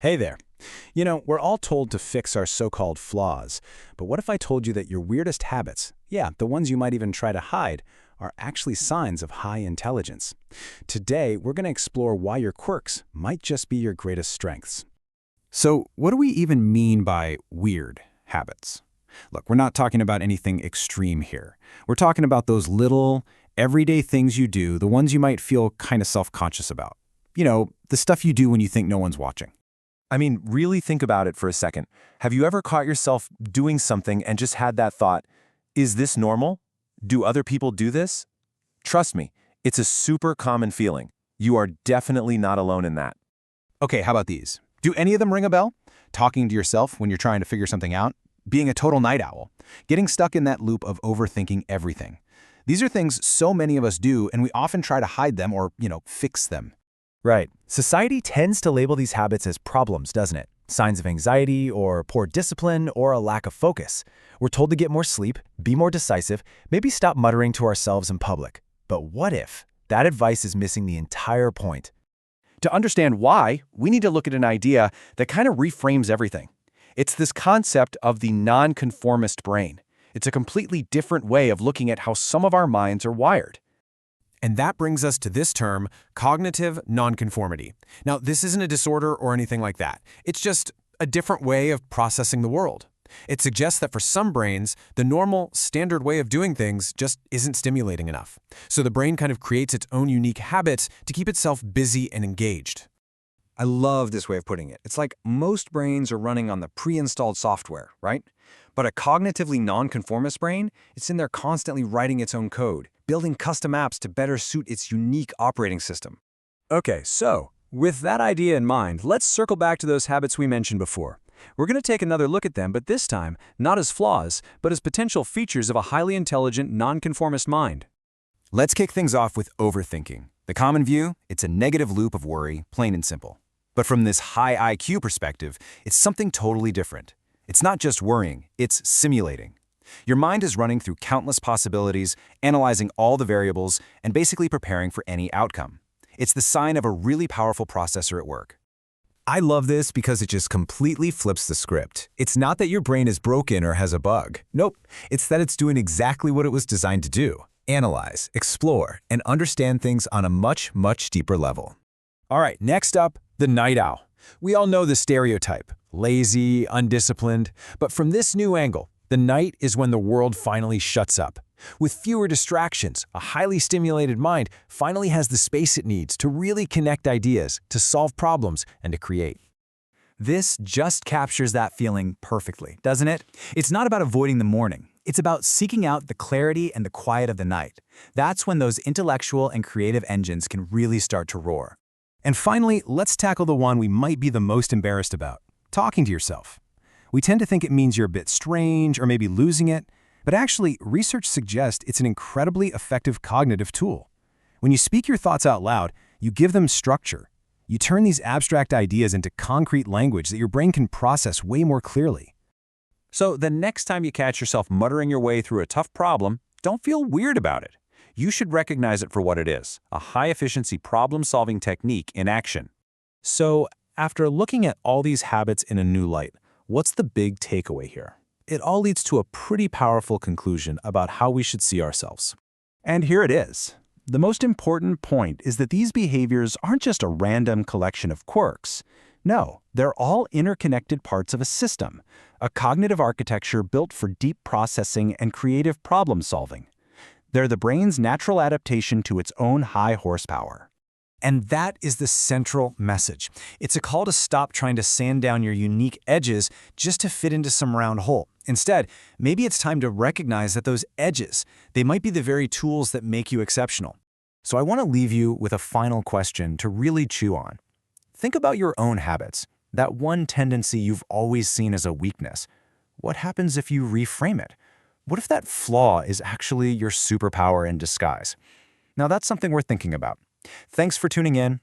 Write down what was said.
Hey there. We're all told to fix our so-called flaws, but what if I told you that your weirdest habits, yeah, the ones you might even try to hide, are actually signs of high intelligence? Today, we're going to explore why your quirks might just be your greatest strengths. So, what do we even mean by weird habits? Look, we're not talking about anything extreme here. We're talking about those little, everyday things you do, the ones you might feel kind of self-conscious about. The stuff you do when you think no one's watching. I mean, really think about it for a second. Have you ever caught yourself doing something and just had that thought, is this normal? Do other people do this? Trust me, it's a super common feeling. You are definitely not alone in that. Okay, how about these? Do any of them ring a bell? Talking to yourself when you're trying to figure something out? Being a total night owl? Getting stuck in that loop of overthinking everything? These are things so many of us do, and we often try to hide them or, fix them. Right. Society tends to label these habits as problems, doesn't it? Signs of anxiety or poor discipline or a lack of focus. We're told to get more sleep, be more decisive, maybe stop muttering to ourselves in public. But what if that advice is missing the entire point? To understand why, we need to look at an idea that kind of reframes everything. It's this concept of the nonconformist brain. It's a completely different way of looking at how some of our minds are wired. And that brings us to this term, cognitive nonconformity. Now, this isn't a disorder or anything like that. It's just a different way of processing the world. It suggests that for some brains, the normal, standard way of doing things just isn't stimulating enough. So the brain kind of creates its own unique habits to keep itself busy and engaged. I love this way of putting it. It's like most brains are running on the pre-installed software, right? But a cognitively nonconformist brain, it's in there constantly writing its own code, building custom apps to better suit its unique operating system. Okay, so with that idea in mind, let's circle back to those habits we mentioned before. We're going to take another look at them, but this time, not as flaws, but as potential features of a highly intelligent nonconformist mind. Let's kick things off with overthinking. The common view, it's a negative loop of worry, plain and simple. But from this high IQ perspective, it's something totally different. It's not just worrying, it's simulating. Your mind is running through countless possibilities, analyzing all the variables, and basically preparing for any outcome. It's the sign of a really powerful processor at work. I love this because it just completely flips the script. It's not that your brain is broken or has a bug. Nope, it's that it's doing exactly what it was designed to do. Analyze, explore, and understand things on a much, much deeper level. All right, next up, the night owl. We all know the stereotype, lazy, undisciplined, but from this new angle, the night is when the world finally shuts up. With fewer distractions, a highly stimulated mind finally has the space it needs to really connect ideas, to solve problems, and to create. This just captures that feeling perfectly, doesn't it? It's not about avoiding the morning. It's about seeking out the clarity and the quiet of the night. That's when those intellectual and creative engines can really start to roar. And finally, let's tackle the one we might be the most embarrassed about, talking to yourself. We tend to think it means you're a bit strange or maybe losing it, but actually, research suggests it's an incredibly effective cognitive tool. When you speak your thoughts out loud, you give them structure. You turn these abstract ideas into concrete language that your brain can process way more clearly. So the next time you catch yourself muttering your way through a tough problem, don't feel weird about it. You should recognize it for what it is, a high-efficiency problem-solving technique in action. So, after looking at all these habits in a new light, what's the big takeaway here? It all leads to a pretty powerful conclusion about how we should see ourselves. And here it is. The most important point is that these behaviors aren't just a random collection of quirks. No, they're all interconnected parts of a system, a cognitive architecture built for deep processing and creative problem-solving. They're the brain's natural adaptation to its own high horsepower. And that is the central message. It's a call to stop trying to sand down your unique edges just to fit into some round hole. Instead, maybe it's time to recognize that those edges, they might be the very tools that make you exceptional. So I want to leave you with a final question to really chew on. Think about your own habits, that one tendency you've always seen as a weakness. What happens if you reframe it? What if that flaw is actually your superpower in disguise? Now that's something we're thinking about. Thanks for tuning in.